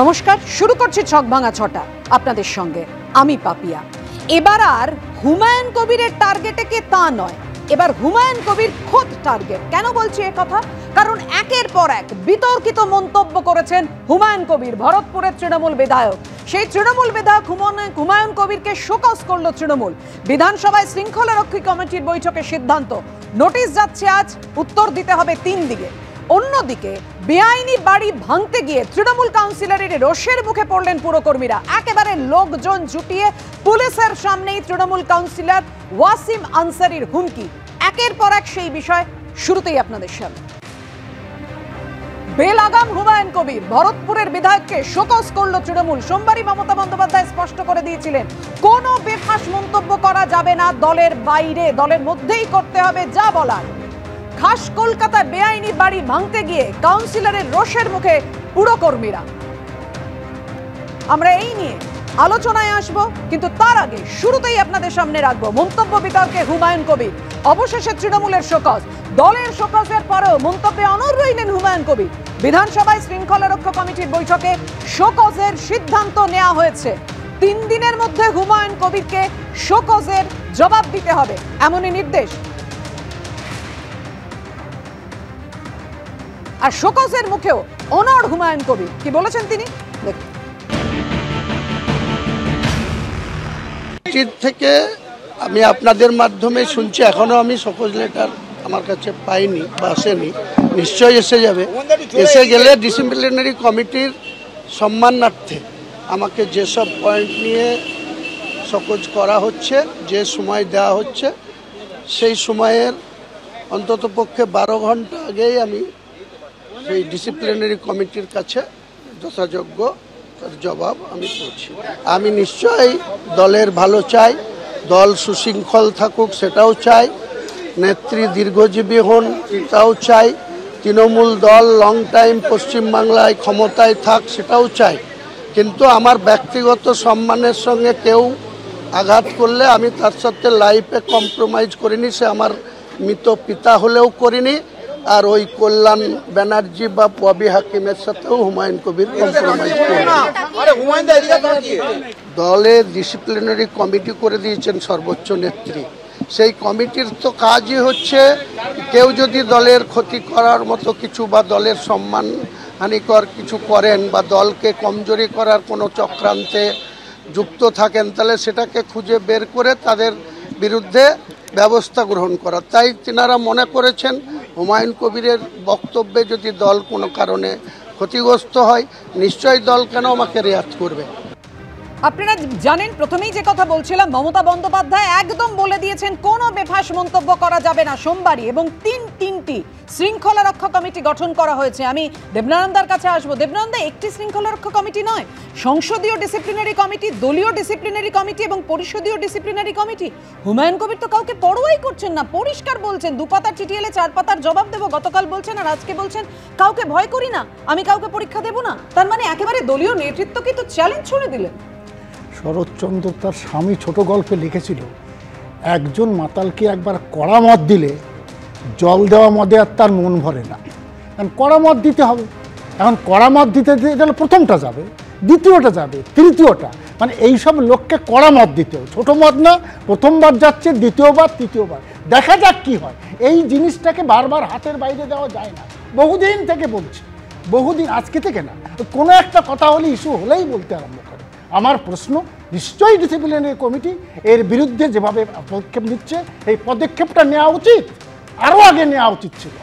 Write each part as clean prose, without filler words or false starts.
নমস্কার, শুরু করছি ছক ভাঙা ছটা আপনাদের সঙ্গে আমি পাপিয়া। এবার আর হুমায়ুন কবিরের টার্গেটে কে তা নয়, এবার হুমায়ুন কবির খোদ টার্গেট। কেন বলছি এ কথা? কারণ একের পর এক বিতর্কিত মন্তব্য করেছেন হুমায়ুন কবির, ভরতপুরের তৃণমূল বিধায়ক। সেই তৃণমূল বিধায়ক হুমায়ুন কবিরকে শোকজ করল তৃণমূল। বিধানসভায় শৃঙ্খলা রক্ষী কমিটির বৈঠকে সিদ্ধান্ত, নোটিশ যাচ্ছে আজ, উত্তর দিতে হবে 3 দিকে। অন্যদিকে বেআইনি বাড়ি ভাঙতে গিয়ে তৃণমূল কাউন্সিলরের রোষের মুখে পড়লেন পুরকর্মীরা। একেবারে লোকজন জুটিয়ে পুলিশের সামনেই তৃণমূল কাউন্সিলর ওয়াসিম আনসারির হুমকি। একের পর এক সেই বিষয় শুরুতেই আপনাদের সামনে। বেলাগাম হুমায়ুন কবির, ভরতপুরের বিধায়ককে শোকজ করল তৃণমূল। সোমবারই মমতা বন্দ্যোপাধ্যায় স্পষ্ট করে দিয়েছিলেন কোনো বেফাঁস মন্তব্য করা যাবে না, দলের বাইরে, দলের মধ্যেই করতে হবে যা বলার। খাস কলকাতায় বেআইনি বাড়ি ভাঙতে গিয়ে কাউন্সিলরের রোষের মুখে পুরকর্মীরা। আমরা এই নিয়ে আলোচনায় আসব, কিন্তু তার আগে শুরুতেই আপনাদের সামনে রাখবো মন্তব্য বিতর্কে হুমায়ুন কবির। অবশেষে তৃণমূলের শোকজ, দলের শোকজের পরেও মন্তব্যে অনড় রইলেন হুমায়ুন কবির। বিধানসভায় শৃঙ্খলা রক্ষা কমিটির বৈঠকে শোকজের সিদ্ধান্ত নেওয়া হয়েছে। 3 দিনের মধ্যে হুমায়ুন কবিরকে শোকজের জবাব দিতে হবে, এমনই নির্দেশ। আর শোকজের মুখেও অনড় হুমায়ুন কবির, কি বলেছেন তিনি দেখুন। থেকে আমি আপনাদের মাধ্যমে শুনছি, এখনো আমি শোকজ লেটার আমার কাছে পাইনি বা আসেনি, নিশ্চয়ই এসে যাবে। এসে গেলে ডিসিপ্লিনারি কমিটির সম্মানার্থে আমাকে যেসব পয়েন্ট নিয়ে শোকজ করা হচ্ছে, যে সময় দেওয়া হচ্ছে, সেই সময়ের অন্ততপক্ষে 12 ঘন্টা আগেই আমি সেই ডিসিপ্লিনারি কমিটির কাছে যথাযোগ্য জবাব আমি পৌঁছি। আমি নিশ্চয়ই দলের ভালো চাই, দল সুশৃঙ্খল থাকুক সেটাও চাই, নেত্রী দীর্ঘজীবী হন এটাও চাই, তৃণমূল দল লং টাইম পশ্চিমবাংলায় ক্ষমতায় থাক সেটাও চাই। কিন্তু আমার ব্যক্তিগত সম্মানের সঙ্গে কেউ আঘাত করলে আমি তার সাথে লাইফে কম্প্রোমাইজ করিনি, সে আমার মৃত পিতা হলেও করিনি। আর ওই কল্যাণ ব্যানার্জি বা ববি হাকিমের সাথেও হুমায়ুন কবির কম্প্রোমাইজ করেন। দলের ডিসিপ্লিনারি কমিটি করে দিয়েছেন সর্বোচ্চ নেত্রী। সেই কমিটির তো কাজই হচ্ছে কেউ যদি দলের ক্ষতি করার মতো কিছু বা দলের সম্মান হানিকর কিছু করেন বা দলকে কমজোরি করার কোনো চক্রান্তে যুক্ত থাকেন, তাহলে সেটাকে খুঁজে বের করে তাদের বিরুদ্ধে ব্যবস্থা গ্রহণ করা। তাই তিনারা মনে করেছেন হুমায়ুন কবিরের বক্তব্যে যদি দল কোনো কারণে ক্ষতিগ্রস্ত হয়, নিশ্চয়ই দল কেন আমাকে রেয়াত করবে। আপনারা জানেন, প্রথমেই যে কথা বলছিলাম, মমতা বন্দ্যোপাধ্যায় একদম বলে দিয়েছেন কোনো বেফাঁস মন্তব্য করা যাবে না সোমবারই, এবং তিনটি শৃঙ্খলা রক্ষা কমিটি গঠন করা হয়েছে। আমি দেবনানন্দার কাছে আসবো। দেবনানন্দা, একটি শৃঙ্খলা রক্ষা কমিটি নয়, সংসদীয় ডিসিপ্লিনারি কমিটি, দলীয় ডিসিপ্লিনারি কমিটি এবং পরিষদীয় ডিসিপ্লিনারি কমিটি। হুমায়ুন কবির তো কাউকে পরোয়াই করছেন না, পরিষ্কার বলছেন 2 পাতার চিঠি এলে 4 পাতার জবাব দেবো, গতকাল বলছেন আর আজকে বলছেন কাউকে ভয় করি না, আমি কাউকে পরীক্ষা দেব না। তার মানে একেবারে দলীয় নেতৃত্বকে তো চ্যালেঞ্জ ছুড়ে দিলেন। শরৎচন্দ্র তার স্বামী ছোট গল্পে লিখেছিল, একজন মাতালকে একবার কড়া মদ দিলে জল দেওয়া মদে আর তার মন ভরে না। কারণ কড়া মদ দিতে হবে। এখন কড়া মদ দিতে গেলে প্রথমটা যাবে, দ্বিতীয়টা যাবে, তৃতীয়টা, মানে এইসব লোককে কড়া মদ দিতে হবে। ছোটো মদ না, প্রথমবার যাচ্ছে, দ্বিতীয়বার, তৃতীয়বার, দেখা যাক কী হয়। এই জিনিসটাকে বারবার হাতের বাইরে দেওয়া যায় না। বহুদিন থেকে বলছি, বহুদিন, আজকে থেকে না, কোনো একটা কথা হলে ইস্যু হলেই বলতে আরম্ভ করে। আমার প্রশ্ন, নিশ্চয়ই ডিসিপ্লিনারি কমিটি এর বিরুদ্ধে যেভাবে পদক্ষেপ নিচ্ছে, এই পদক্ষেপটা নেওয়া উচিত, আরও আগে নেওয়া উচিত ছিল।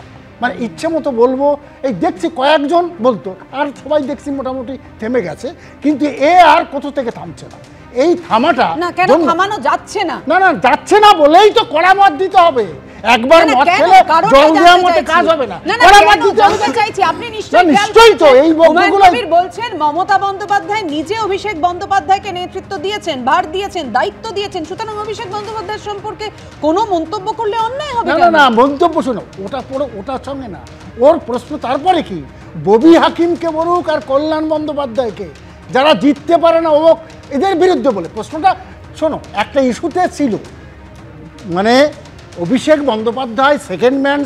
মানে ইচ্ছে মতো বলবো, এই দেখছি কয়েকজন বলতো, আর সবাই দেখছি মোটামুটি থেমে গেছে, কিন্তু এ আর কোথা থেকে থামছে না। এই থামাটা কেন থামানো যাচ্ছে না? না, যাচ্ছে না বলেই তো কড়া মত দিতে হবে। একবার মদ খেলে জল দেওয়া মতে কাজ হবে না, কড়া মত দিতে হবে। আপনি নিশ্চয়ই তো এই বক্তব্যগুলো বলছেন, মমতা বন্দ্যোপাধ্যায় নিজে অভিষেক বন্দ্যোপাধ্যায়কে নেতৃত্ব দিয়েছেন, ভার দিয়েছেন, দায়িত্ব দিয়েছেন, সুতরাং অভিষেক বন্দ্যোপাধ্যায়ের সম্পর্কে কোনো মন্তব্য করলে অন্যায় হবে না। না, মন্তব্য শোনো, ওটা পড়ো, ওটার সঙ্গে না। ওর প্রশ্ন তারপরে কি, ববি হাকিমকে বলুক আর কল্যাণ বন্দ্যোপাধ্যায়কে, যারা জিততে পারে না ও এদের বিরুদ্ধে বলে। প্রশ্নটা শোনো, একটা ইস্যুতে ছিল, মানে অভিষেক বন্দ্যোপাধ্যায় সেকেন্ড ম্যান,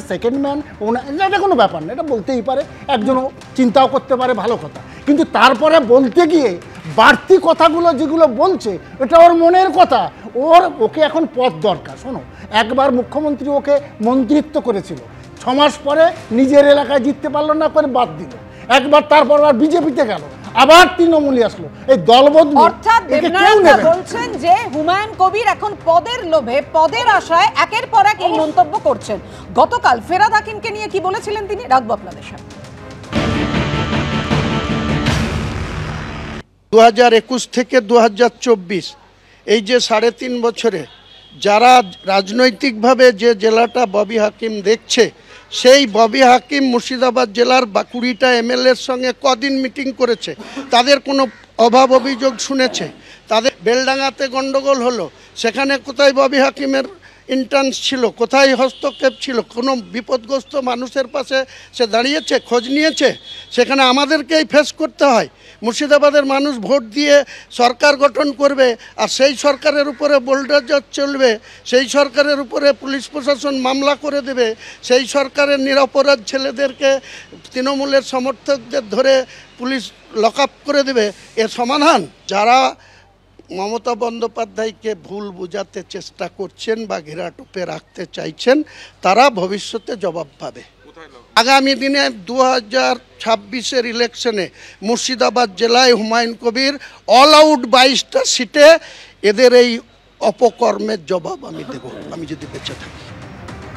এটা কোনো ব্যাপার না, এটা বলতেই পারে, একজনও চিন্তাও করতে পারে, ভালো কথা। কিন্তু তারপরে বলতে গিয়ে বাড়তি কথাগুলো যেগুলো বলছে এটা ওর মনের কথা। ওকে এখন পদ দরকার। শোনো, একবার মুখ্যমন্ত্রী ওকে মন্ত্রিত্ব করেছিল, 6 মাস পরে নিজের এলাকায় জিততে পারলো না করে বাদ দিল। একবার তারপর আবার বিজেপিতে গেল, আবার তৃণমূলে আসলো। এই দলবদল অর্থাৎ দেবনারায়ণ বলছেন যে হুমায়ুন কবির এখন পদের লোভে, পদের আশায় একের পর এক এই মন্তব্য করছেন। গতকাল ফেরাদ হাকিমকে নিয়ে কি বলেছিলেন তিনি, রাখবো আপনাদের সামনে। 2021 থেকে 2024 এই যে 3.5 বছরে যারা রাজনৈতিকভাবে যে জেলাটা ববি হাকিম দেখছে, সেই ববি হাকিম মুর্শিদাবাদ জেলার 20টা এমএলএর সঙ্গে কদিন মিটিং করেছে, তাদের কোনো অভাব অভিযোগ শুনেছে? তাদের বেলডাঙ্গাতে গন্ডগোল হলো, সেখানে কোথায় ববি হাকিমের ইন্টার্নস ছিল, কোথায় হস্তক্ষেপ ছিল? কোনো বিপদগ্রস্ত মানুষের পাশে সে দাঁড়িয়েছে, খোঁজ নিয়েছে? সেখানে আমাদেরকেই ফেস করতে হয়। মুর্শিদাবাদের মানুষ ভোট দিয়ে সরকার গঠন করবে, আর সেই সরকারের উপরে বোল্ডোজার চলবে, সেই সরকারের উপরে পুলিশ প্রশাসন মামলা করে দেবে, সেই সরকারের নিরপরাধ ছেলেদেরকে তৃণমূলের সমর্থকদের ধরে পুলিশ লক আপ করে দেবে। এর সমাধান যারা মমতা বন্দ্যোপাধ্যায়কে ভুল বোঝাতে চেষ্টা করছেন বা ঘেরাটোপে রাখতে চাইছেন, তারা ভবিষ্যতে জবাব পাবে। আগামী দিনে 2026-এর ইলেকশনে মুর্শিদাবাদ জেলায় হুমায়ুন কবির অল আউট 22টা সিটে এদের এই অপকর্মের জবাব আমি দেব, আমি যদি বেঁচে থাকি।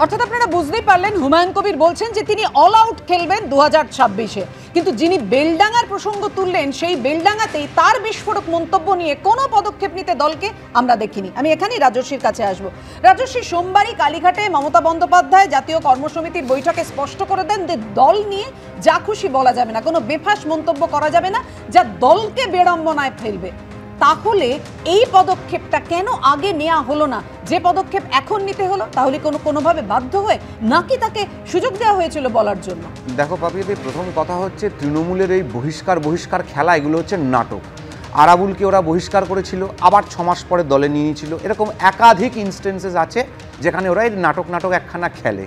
অর্থাৎ আপনারা বুঝতেই পারলেন, হুমায়ুন কবির বলছেন যে তিনি অল আউট খেলবেন 2026-এ। কিন্তু যিনি বেলডাঙ্গার প্রসঙ্গ তুললেন, সেই বেলডাঙ্গাতেই তার বিস্ফোরক মন্তব্য নিয়ে কোনো পদক্ষেপ নিতে দলকে আমরা দেখিনি। আমি এখানেই রাজস্বীর কাছে আসব। রাজস্বী, সোমবারই কালীঘাটে মমতা বন্দ্যোপাধ্যায় জাতীয় কর্মসমিতির বৈঠকে স্পষ্ট করে দেন যে দল নিয়ে যা খুশি বলা যাবে না, কোনো বেফাস মন্তব্য করা যাবে না যা দলকে বিড়ম্বনায় ফেলবে। তাহলে এই পদক্ষেপটা কেন আগে নেওয়া হলো না? যে পদক্ষেপ এখন নিতে হলো, তাহলে কোনোভাবে বাধ্য হয়ে, নাকি তাকে সুযোগ দেওয়া হয়েছিল বলার জন্য? দেখো পাপিয়াদি, প্রথম কথা হচ্ছে তৃণমূলের এই বহিষ্কার খেলা, এগুলো হচ্ছে নাটক। আরাবুলকে ওরা বহিষ্কার করেছিল, আবার 6 মাস পরে দলে নিয়ে নিয়েছিল। এরকম একাধিক ইনস্টেন্সেস আছে যেখানে ওরা এই নাটক একখানা খেলে।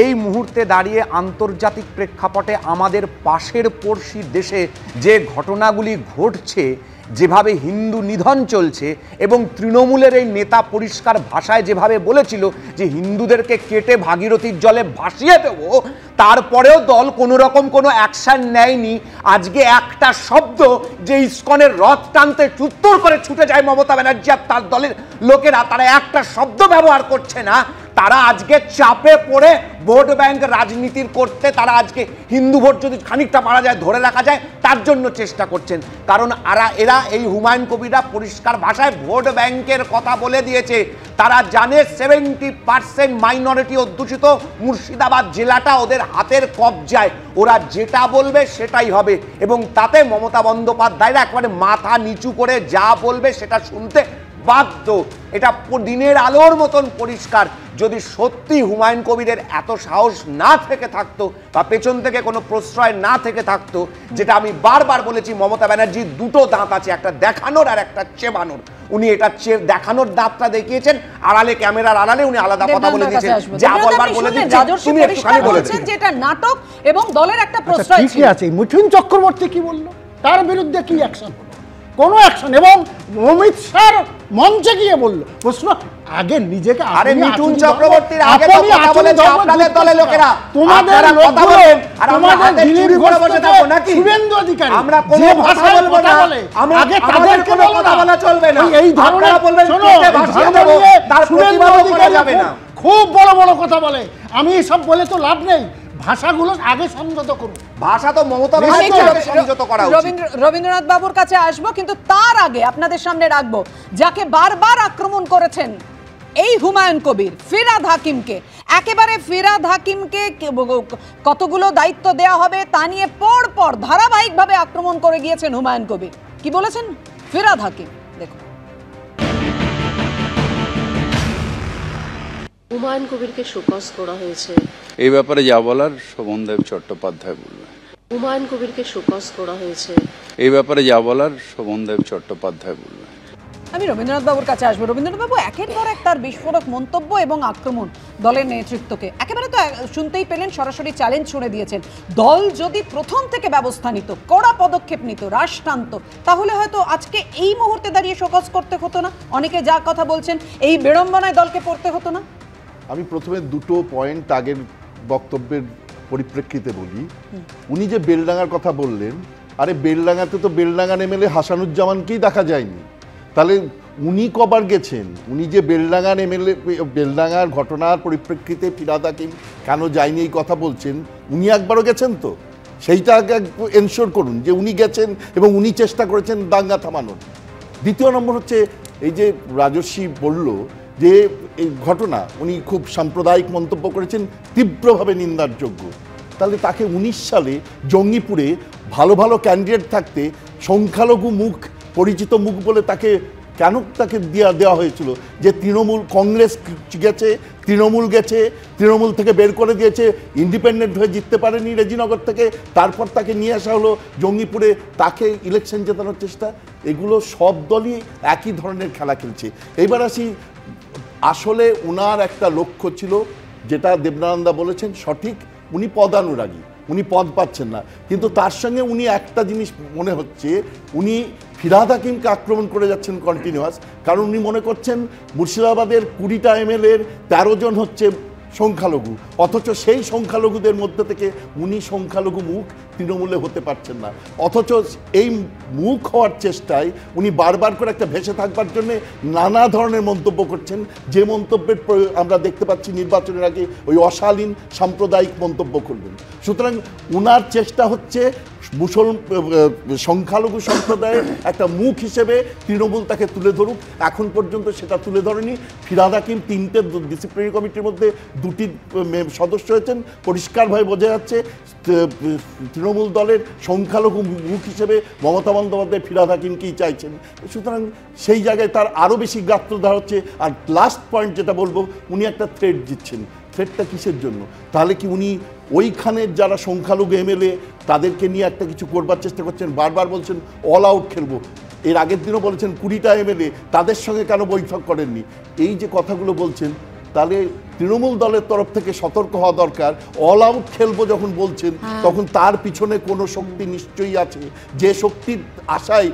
এই মুহূর্তে দাঁড়িয়ে আন্তর্জাতিক প্রেক্ষাপটে আমাদের পাশের পড়শি দেশে যে ঘটনাগুলি ঘটছে, যেভাবে হিন্দু নিধন চলছে, এবং তৃণমূলের এই নেতা পরিষ্কার ভাষায় যেভাবে বলেছিল যে হিন্দুদেরকে কেটে ভাগীরথীর জলে ভাসিয়ে দেব, তারপরেও দল কোনো রকম কোনো অ্যাকশন নেয়নি। আজকে একটা শব্দ যে ইসকনের রথ টানতে চুত্তর করে ছুটে যায় মমতা ব্যানার্জি আর তার দলের লোকেরা, তারা একটা শব্দ ব্যবহার করছে না। তারা আজকে চাপে পড়ে ভোট ব্যাংক রাজনীতির করতে, তারা আজকে হিন্দু ভোট যদি খানিকটা পারা যায় ধরে রাখা যায় তার জন্য চেষ্টা করছেন। কারণ এরা এই হুমায়ুন কবিরা পরিষ্কার ভাষায় ভোট ব্যাংকের কথা বলে দিয়েছে। তারা জানে 70% মাইনরিটি অধ্যুষিত মুর্শিদাবাদ জেলাটা ওদের হাতের কবজায়, ওরা যেটা বলবে সেটাই হবে, এবং তাতে মমতা বন্দ্যোপাধ্যায়রা একবারে মাথা নিচু করে যা বলবে সেটা শুনতে বাধ্য। এটা দিনের আলোর মতন পরিষ্কার। যদি সত্যি হুমায়ুন কবিরের এত সাহস না থেকে থাকতো বা পেছন থেকে কোনো প্রশ্রয় না থেকে থাকতো, যেটা আমি বারবার বলেছি, মমতা ব্যানার্জির দুটো দাঁত আছে, একটা দেখানোর আর একটা চেবানোর। উনি এটা দেখানোর দাঁতটা দেখিয়েছেন, আড়ালে, ক্যামেরার আড়ালে উনি আলাদা কথা বলে দিয়েছেন, যা বলবার বলে দিচ্ছেন, তুমি একটুখানি বলেছেন যে এটা নাটক এবং দলের একটা প্রশ্রয় ছিল। ঠিকই আছে, মিঠুন চক্রবর্তী কি বললো, তার বিরুদ্ধে কি অ্যাকশন হলো? কোনো অ্যাকশন। এবং অমিত শাহ মঞ্চে গিয়ে বলল, প্রশ্ন আগে নিজেকে, আরে মিঠুন চক্রবর্তীর আগে তো কথা বলেছে আপনাদের দলের লোকেরা, তোমাদের কথা বলেন আর আমরা হাতে চুরি করে বসে থাকবো নাকি? শুভেন্দু অধিকারী আমরা কোনো কথা বলবো না, আমরা আগে তাদের কোনো কথা বলা চলবে না। এই ধরনের বলবেন কেটে ভাসিয়ে দেব, তার প্রতিবাদ করা যাবে না। খুব বড় বড় কথা বলে। আমি এসব বলে তো লাভ নেই, ভাষাগুলো আগে সংযত করুন। ভাষা তো মমতা সংযত করা উচিত। রবীন্দ্রনাথ বাবুর কাছে আসবো, কিন্তু তার আগে আপনাদের সামনে রাখবো যাকে বারবার আক্রমণ করেছেন এই হুমায়ুন কবির, ফিরহাদ হাকিমকে। একেবারে ফিরহাদ হাকিমকে কতগুলো দায়িত্ব দেওয়া হবে তা নিয়ে পরপর ধারাবাহিকভাবে আক্রমণ করে গিয়েছেন হুমায়ুন কবির। কি বলেছেন ফিরহাদ হাকিম, দেখুন। হুমায়ুন কবিরকে শোকজ করা হয়েছে, এই ব্যাপারে যা বলার শোভনদেব চট্টোপাধ্যায় বলবেন। হুমায়ুন কবিরকে শোকজ করা হয়েছে, এই ব্যাপারে যা বলার শোভনদেব চট্টোপাধ্যায় বলবেন। আমি রবীন্দ্রনাথ বাবুর কাছে আসবো। রবীন্দ্রনাথ বাবু, একের পর এক তার বিস্ফোরক মন্তব্য এবং আক্রমণ দলের নেতৃত্বকে, একেবারে তো শুনতেই পেলেন, সরাসরি চ্যালেঞ্জ ছুড়ে দিয়েছেন। দল যদি প্রথম থেকে ব্যবস্থা নিত, কড়া পদক্ষেপ নিত, রাশ টানত, তাহলে হয়তো আজকে এই মুহূর্তে দাঁড়িয়ে শোকজ করতে হতো না। অনেকে যা কথা বলছেন, এই বিড়ম্বনায় দলকে পড়তে হতো না। আমি প্রথমে দুটো পয়েন্ট আগের বক্তব্যের পরিপ্রেক্ষিতে বলি। উনি যে বেলডাঙ্গার কথা বললেন, আরে বেলডাঙ্গাতে তো বেলডাঙ্গা এমএলএ হাসানুজ্জামানকেই দেখা যায়নি, তাহলে উনি কবার গেছেন? উনি যে বেলডাঙ্গার এমএলএ, বেলডাঙ্গার ঘটনার পরিপ্রেক্ষিতে ফিরহাদ হাকিম কেন যায়নি এই কথা বলছেন, উনি একবারও গেছেন তো? সেইটা আগে এনশোর করুন যে উনি গেছেন এবং উনি চেষ্টা করেছেন দাঙ্গা থামানোর। দ্বিতীয় নম্বর হচ্ছে, এই যে রাজস্বী বলল যে এই ঘটনা, উনি খুব সাম্প্রদায়িক মন্তব্য করেছেন, তীব্রভাবে নিন্দারযোগ্য। তাহলে তাকে 19 সালে জঙ্গিপুরে ভালো ভালো ক্যান্ডিডেট থাকতে সংখ্যালঘু মুখ, পরিচিত মুখ বলে তাকে কেন দেওয়া হয়েছিল? যে তৃণমূল, কংগ্রেস গেছে, তৃণমূল গেছে, তৃণমূল থেকে বের করে দিয়েছে, ইন্ডিপেন্ডেন্ট হয়ে জিততে পারেনি রেজিনগর থেকে, তারপর তাকে নিয়ে আসা হলো জঙ্গিপুরে, তাকে ইলেকশন জেতানোর চেষ্টা। এগুলো সব দলই একই ধরনের খেলা খেলছে। এইবার আসি, আসলে ওনার একটা লক্ষ্য ছিল, যেটা দেবনানন্দা বলেছেন সঠিক, উনি পদানুরাগী, উনি পদ পাচ্ছেন না। কিন্তু তার সঙ্গে উনি একটা জিনিস মনে হচ্ছে, উনি ফিরহাদ হাকিমকে আক্রমণ করে যাচ্ছেন কন্টিনিউয়াস, কারণ উনি মনে করছেন মুর্শিদাবাদের 20টা এমএলএর 13 জন হচ্ছে সংখ্যালঘু, অথচ সেই সংখ্যালঘুদের মধ্যে থেকে উনি সংখ্যালঘু মুখ তৃণমূলে হতে পারছেন না। অথচ এই মুখ হওয়ার চেষ্টায় উনি বারবার করে একটা ভেসে থাকবার জন্য নানা ধরনের মন্তব্য করছেন, যে মন্তব্যের আমরা দেখতে পাচ্ছি নির্বাচনের আগে ওই অশালীন সাম্প্রদায়িক মন্তব্য করবেন। সুতরাং উনার চেষ্টা হচ্ছে সংখ্যালঘু সম্প্রদায়ের একটা মুখ হিসেবে তৃণমূল তাকে তুলে ধরুক। এখন পর্যন্ত সেটা তুলে ধরেনি। ফিরহাদ হাকিম 3টে ডিসিপ্লিনারি কমিটির মধ্যে 2টি সদস্য হয়েছেন, পরিষ্কারভাবে বোঝা যাচ্ছে তৃণমূল দলের সংখ্যালঘু মুখ হিসেবে মমতা বন্দ্যোপাধ্যায় ফিরহাদ হাকিমকেই চাইছেন। সুতরাং সেই জায়গায় তার আরও বেশি গাত্রদার হচ্ছে। আর লাস্ট পয়েন্ট যেটা বলবো, উনি একটা থ্রেট দিচ্ছেন। থ্রেটটা কিসের জন্য? তাহলে কি উনি ওইখানের যারা সংখ্যালঘু এমএলএ তাদেরকে নিয়ে একটা কিছু করবার চেষ্টা করছেন? বারবার বলছেন অল আউট খেলবো, এর আগের দিনও বলেছেন 20টা এমএলএ, তাদের সঙ্গে কেন বৈঠক করেননি? এই যে কথাগুলো বলছেন, তাহলে তৃণমূল দলের তরফ থেকে সতর্ক হওয়া দরকার। অল আউট খেলবো যখন বলছেন, তখন তার পিছনে কোনো শক্তি নিশ্চয়ই আছে, যে শক্তির আশায়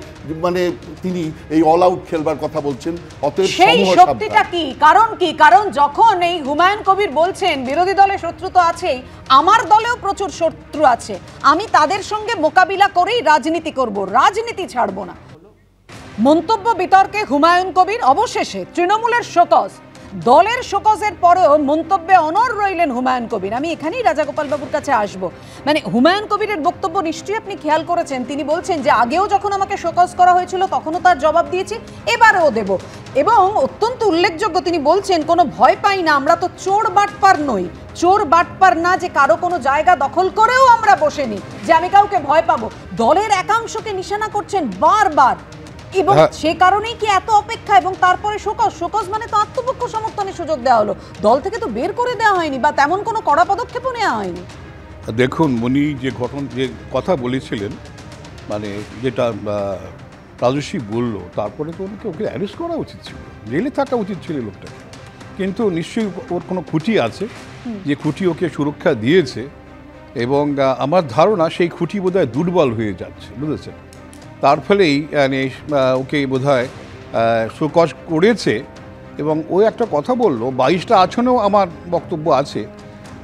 মানে তিনি এই অল আউট খেলবার কথা বলছেন। অতএব সেই শক্তিটা কি, কারণ কি? কারণ যখন এই হুমায়ুন কবির বলছেন বিরোধী দলের শত্রু তো আছেই, আমার দলেও প্রচুর শত্রু আছে, আমি তাদের সঙ্গে মোকাবিলা করেই রাজনীতি করব, রাজনীতি ছাড়বো না। মন্তব্য বিতর্কে হুমায়ুন কবির, অবশেষে তৃণমূলের শোকজ, দলের শোকজের পরেও মন্তব্যে অনড় রইলেন হুমায়ুন কবির। আমি এখানেই রাজাগোপাল বাবুর কাছে আসব। মানে হুমায়ুন কবিরের বক্তব্য নিশ্চয়ই আপনি খেয়াল করেছেন, তিনি বলছেন যে আগেও যখন আমাকে শোকজ করা হয়েছিল তখনও তার জবাব দিয়েছি, এবারেও দেব। এবং অত্যন্ত উল্লেখযোগ্য, তিনি বলছেন কোনো ভয় পাই না, আমরা তো চোর বাটপার নই, চোর বাটপার না যে কারো কোনো জায়গা দখল করেও আমরা বসেনি যে আমি কাউকে ভয় পাবো। দলের একাংশকে নিশানা করছেন বারবার, এবং সে কারণেই কি এত অপেক্ষা? এবং তারপরে শোকজ মানে তো আত্মপক্ষ সমর্থনের সুযোগ দেওয়া হলো, দল থেকে তো বের করে দেওয়া হয়নি বা তেমন কোনো কড়া পদক্ষেপও নেওয়া হয়নি। দেখুন, উনি যে কথা বলেছিলেন, মানে যেটা রাজস্বী বলল, তারপরে তো ওকে অ্যারেস্ট করা উচিত ছিল, জেলে থাকা উচিত ছিল লোকটাকে। কিন্তু নিশ্চয়ই ওর কোনো খুঁটি আছে, যে খুঁটি ওকে সুরক্ষা দিয়েছে, এবং আমার ধারণা সেই খুঁটি বোধহয় দুর্বল হয়ে যাচ্ছে, বুঝেছেন? তার ফলেই মানে ওকে বোধহয় শোকজ করেছে। এবং ও একটা কথা বললো, 22টা আসনেও আমার বক্তব্য আছে,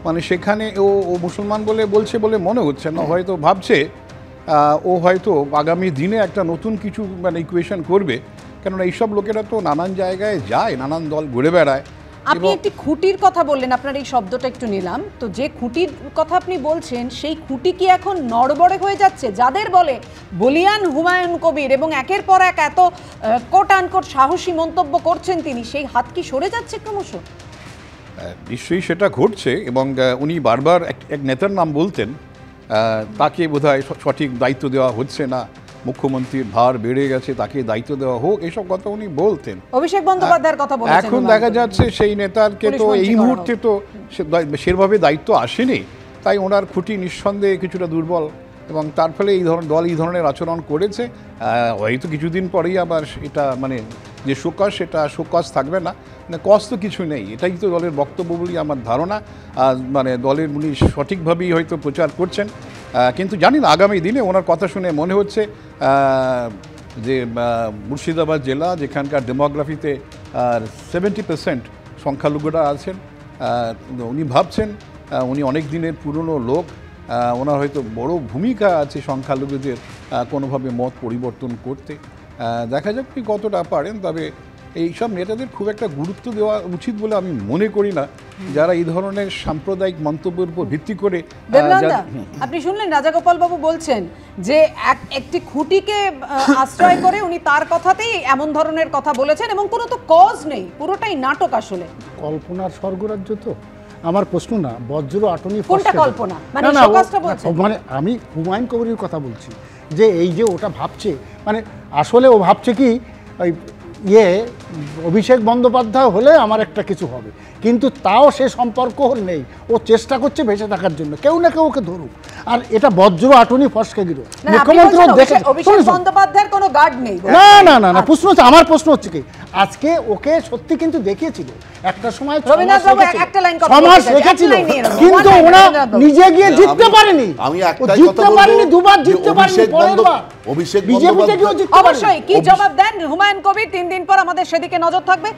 মানে সেখানে ও মুসলমান বলছে বলে মনে হচ্ছে না, হয়তো ভাবছে ও হয়তো আগামী দিনে একটা নতুন কিছু মানে ইকুয়েশন করবে, কেননা এইসব লোকেরা তো নানান জায়গায় যায়, নানান দল ঘুরে বেড়ায়। আপনি একটি খুঁটির কথা বললেন, আপনার এই শব্দটা একটু নিলাম, তো যে খুঁটির কথা আপনি বলছেন সেই খুঁটি কি এখন নড়বড়ে হয়ে যাচ্ছে? যাদের বলে বলিয়ান হুমায়ুন কবির এবং একের পর এক এত কোট আনকোট সাহসী মন্তব্য করছেন তিনি, সেই হাত কি সরে যাচ্ছে ক্রমশ? নিশ্চয়ই সেটা ঘটছে, এবং উনি বারবার এক নেতার নাম বলতেন, তাকে বোধহয় সঠিক দায়িত্ব দেওয়া হচ্ছে না, মুখ্যমন্ত্রীর ভার বেড়ে গেছে, তাকে দায়িত্ব দেওয়া হোক, এইসব কথা উনি বলতেন। অভিষেক বন্দ্যোপাধ্যায়ের কথা বলেছেন। এখন দেখা যাচ্ছে সেই নেতারকে তো এই মুহূর্তে তো সেভাবে দায়িত্ব আসেনি, তাই ওনার খুঁটি নিঃসন্দেহে কিছুটা দুর্বল, এবং তার ফলে এই ধরনের আচরণ করেছে। হয়তো কিছুদিন পরেই আবার এটা মানে যে শোকজ, সেটা শোকজ থাকবে না, মানে কজ তো কিছু নেই, এটাই তো দলের বক্তব্য বলে আমার ধারণা। মানে দলের উনি সঠিকভাবেই হয়তো প্রচার করছেন, কিন্তু জানি না আগামী দিনে ওনার কথা শুনে মনে হচ্ছে যে মুর্শিদাবাদ জেলা, যেখানকার ডেমোগ্রাফিতে 70% সংখ্যালঘুরা আছেন, উনি ভাবছেন উনি অনেক দিনের পুরনো লোক, ওনার হয়তো বড় ভূমিকা আছে সংখ্যালঘুদের কোনোভাবে মত পরিবর্তন করতে। দেখা যাক কি কতটা পারেন, তবে এইসব নেতাদের খুব একটা গুরুত্ব দেওয়া উচিত বলে আমি মনে করি না, যারা এই ধরনের সাম্প্রদায়িক মন্তব্যের উপর ভিত্তি করে। আপনি শুনলেন রাজাগোপাল বাবু বলছেন যে একটি খুঁটিকে আশ্রয় করে উনি তার কথাতেই এমন ধরনের কথা বলেছেন এবং কোনো তো কজ নেই, পুরোটাই নাটক। আসলে কল্পনার স্বর্গরাজ্য তো আমার প্রশ্ন না, বজ্র আটনি কোনটা কল্পনা, মানে শোকজটা বলছেন? মানে আমি হুমায়ুন কবিরের কথা বলছি, যে এই যে ওটা ভাবছে, মানে আসলে ও ভাবছে কি ওই অভিষেক বন্দ্যোপাধ্যায় হলে আমার একটা কিছু হবে, কিন্তু তাও সে সম্পর্ক নেই, ও চেষ্টা করছে বেঁচে থাকার জন্য, কেউ না কেউ ওকে ধরুক। আর এটা বজ্র আটনি ফসকে গেল মুখ্যমন্ত্রী অভিষেক বন্দ্যোপাধ্যায়ের কোনো গার্ড নেই। না না না না, প্রশ্ন হচ্ছে, আমার প্রশ্ন হচ্ছে কি, আজকে ওকে সত্যি কিন্তু দেখিয়েছিল একটা সময় সমাজ রেখেছিল, কিন্তু ওরা নিজে গিয়ে জিততে পারেনি। আমি একটাই কথা বলবো, দুবার জিততে পারেনি, অভিষেক বিজেপিতে গিয়েও জিততে পারেনি। অবশ্যই কি জবাব দেন হুমায়ুন কবির 3 দিন পর, আমাদের সেদিকে নজর থাকবে।